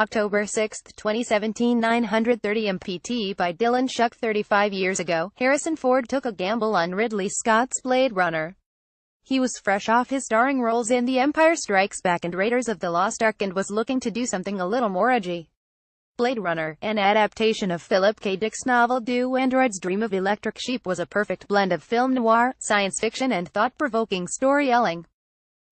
October 6, 2017, 9:30 MPT by Dylan Schuck 35 years ago, Harrison Ford took a gamble on Ridley Scott's Blade Runner. He was fresh off his starring roles in The Empire Strikes Back and Raiders of the Lost Ark and was looking to do something a little more edgy. Blade Runner, an adaptation of Philip K. Dick's novel Do Androids Dream of Electric Sheep, was a perfect blend of film noir, science fiction and thought-provoking storytelling.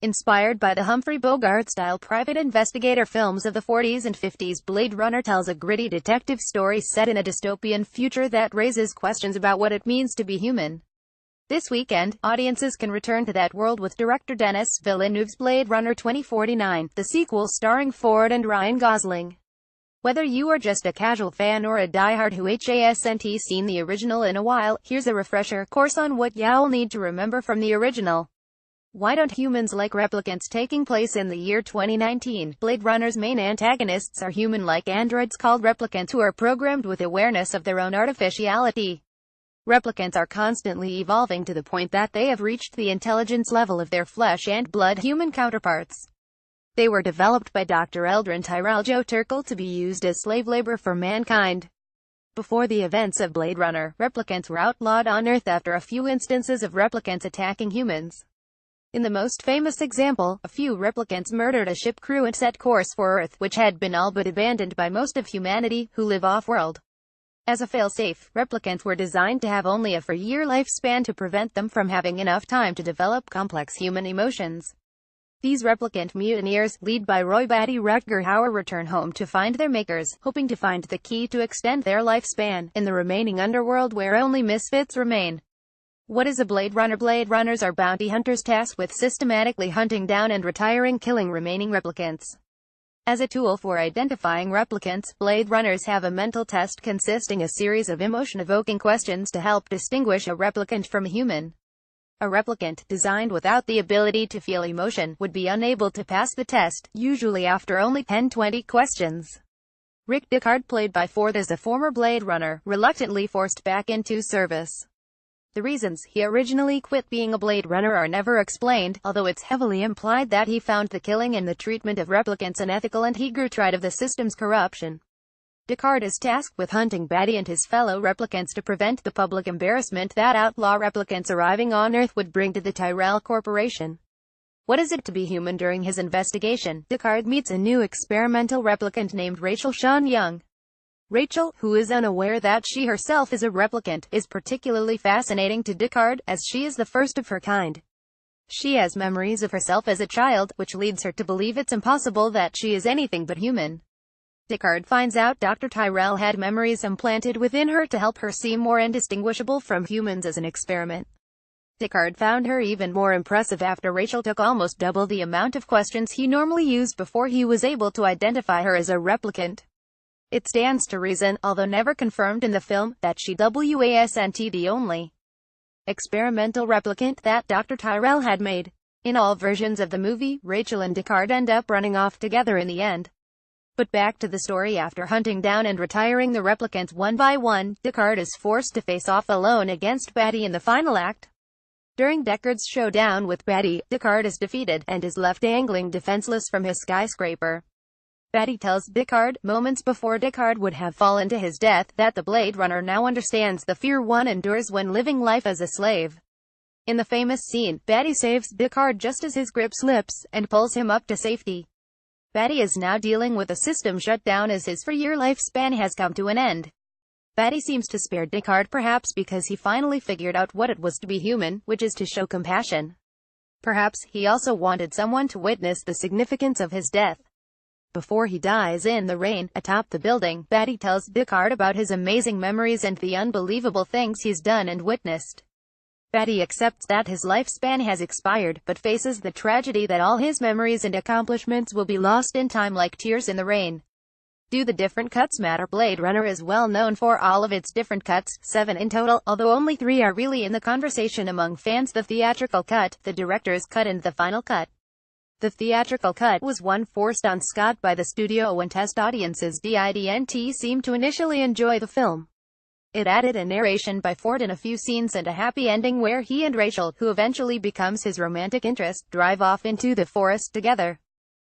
Inspired by the Humphrey Bogart-style private investigator films of the 40s and 50s, Blade Runner tells a gritty detective story set in a dystopian future that raises questions about what it means to be human. This weekend, audiences can return to that world with director Denis Villeneuve's Blade Runner 2049, the sequel starring Ford and Ryan Gosling. Whether you are just a casual fan or a diehard who hasn't seen the original in a while, here's a refresher course on what you'll need to remember from the original. Why don't humans like replicants? Taking place in the year 2019, Blade Runner's main antagonists are human-like androids called replicants who are programmed with awareness of their own artificiality. Replicants are constantly evolving to the point that they have reached the intelligence level of their flesh and blood human counterparts. They were developed by Dr. Eldrin Tyrell Joe Turkel to be used as slave labor for mankind. Before the events of Blade Runner, replicants were outlawed on Earth after a few instances of replicants attacking humans. In the most famous example, a few replicants murdered a ship crew and set course for Earth, which had been all but abandoned by most of humanity, who live off-world. As a failsafe, replicants were designed to have only a 4-year lifespan to prevent them from having enough time to develop complex human emotions. These replicant mutineers, led by Roy Batty Rutger Hauer, return home to find their makers, hoping to find the key to extend their lifespan, in the remaining underworld where only misfits remain. What is a Blade Runner? Blade Runners are bounty hunters tasked with systematically hunting down and killing remaining replicants. As a tool for identifying replicants, Blade Runners have a mental test consisting a series of emotion-evoking questions to help distinguish a replicant from a human. A replicant, designed without the ability to feel emotion, would be unable to pass the test, usually after only 10-20 questions. Rick Deckard, played by Ford, is a former Blade Runner, reluctantly forced back into service. The reasons he originally quit being a Blade Runner are never explained, although it's heavily implied that he found the killing and the treatment of replicants unethical and he grew tired of the system's corruption. Deckard is tasked with hunting Batty and his fellow replicants to prevent the public embarrassment that outlaw replicants arriving on Earth would bring to the Tyrell Corporation. What is it to be human? During his investigation, Deckard meets a new experimental replicant named Rachel Sean Young. Rachel, who is unaware that she herself is a replicant, is particularly fascinating to Deckard, as she is the first of her kind. She has memories of herself as a child, which leads her to believe it's impossible that she is anything but human. Deckard finds out Dr. Tyrell had memories implanted within her to help her seem more indistinguishable from humans as an experiment. Deckard found her even more impressive after Rachel took almost double the amount of questions he normally used before he was able to identify her as a replicant. It stands to reason, although never confirmed in the film, that she wasn't the only experimental replicant that Dr. Tyrell had made. In all versions of the movie, Rachel and Deckard end up running off together in the end. But back to the story. After hunting down and retiring the replicants one by one, Deckard is forced to face off alone against Batty in the final act. During Deckard's showdown with Batty, Deckard is defeated, and is left dangling defenseless from his skyscraper. Batty tells Deckard, moments before Deckard would have fallen to his death, that the Blade Runner now understands the fear one endures when living life as a slave. In the famous scene, Batty saves Deckard just as his grip slips, and pulls him up to safety. Batty is now dealing with a system shutdown as his 4-year lifespan has come to an end. Batty seems to spare Deckard, perhaps because he finally figured out what it was to be human, which is to show compassion. Perhaps he also wanted someone to witness the significance of his death. Before he dies in the rain, atop the building, Batty tells Deckard about his amazing memories and the unbelievable things he's done and witnessed. Batty accepts that his lifespan has expired, but faces the tragedy that all his memories and accomplishments will be lost in time like tears in the rain. Do the different cuts matter? Blade Runner is well known for all of its different cuts, 7 in total, although only 3 are really in the conversation among fans: the theatrical cut, the director's cut and the final cut. The theatrical cut was one forced on Scott by the studio when test audiences didn't seem to initially enjoy the film. It added a narration by Ford in a few scenes and a happy ending where he and Rachel, who eventually becomes his romantic interest, drive off into the forest together.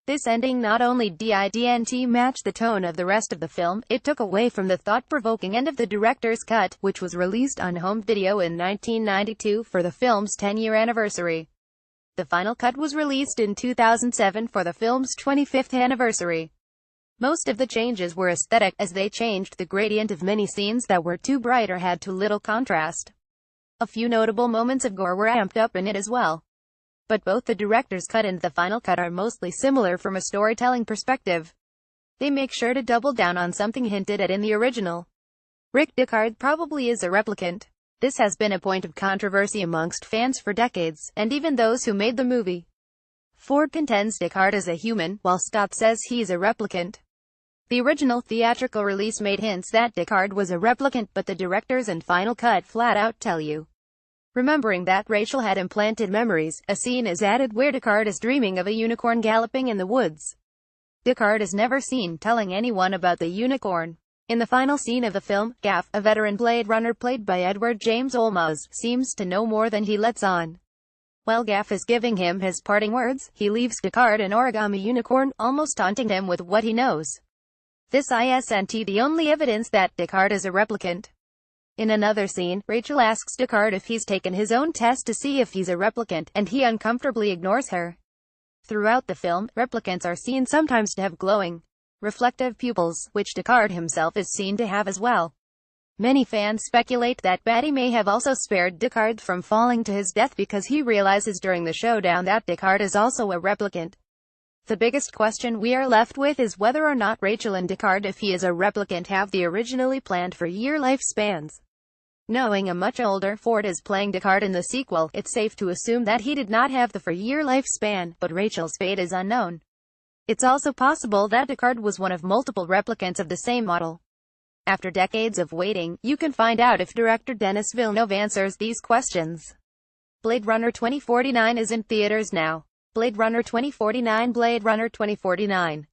This ending not only didn't match the tone of the rest of the film, it took away from the thought-provoking end of the director's cut, which was released on home video in 1992 for the film's 10-year anniversary. The final cut was released in 2007 for the film's 25th anniversary. Most of the changes were aesthetic, as they changed the gradient of many scenes that were too bright or had too little contrast. A few notable moments of gore were amped up in it as well. But both the director's cut and the final cut are mostly similar from a storytelling perspective. They make sure to double down on something hinted at in the original. Rick Deckard probably is a replicant. This has been a point of controversy amongst fans for decades, and even those who made the movie. Ford contends Deckard is a human, while Scott says he's a replicant. The original theatrical release made hints that Deckard was a replicant, but the director's and final cut flat out tell you. Remembering that Rachel had implanted memories, a scene is added where Deckard is dreaming of a unicorn galloping in the woods. Deckard is never seen telling anyone about the unicorn. In the final scene of the film, Gaff, a veteran Blade Runner played by Edward James Olmos, seems to know more than he lets on. While Gaff is giving him his parting words, he leaves Deckard an origami unicorn, almost taunting him with what he knows. This isn't the only evidence that Deckard is a replicant. In another scene, Rachel asks Deckard if he's taken his own test to see if he's a replicant, and he uncomfortably ignores her. Throughout the film, replicants are seen sometimes to have glowing, reflective pupils, which Deckard himself is seen to have as well. Many fans speculate that Batty may have also spared Deckard from falling to his death because he realizes during the showdown that Deckard is also a replicant. The biggest question we are left with is whether or not Rachel and Deckard, if he is a replicant, have the originally planned for-year lifespans. Knowing a much older Ford is playing Deckard in the sequel, it's safe to assume that he did not have the four-year lifespan, but Rachel's fate is unknown. It's also possible that Deckard was one of multiple replicants of the same model. After decades of waiting, you can find out if director Denis Villeneuve answers these questions. Blade Runner 2049 is in theaters now. Blade Runner 2049. Blade Runner 2049.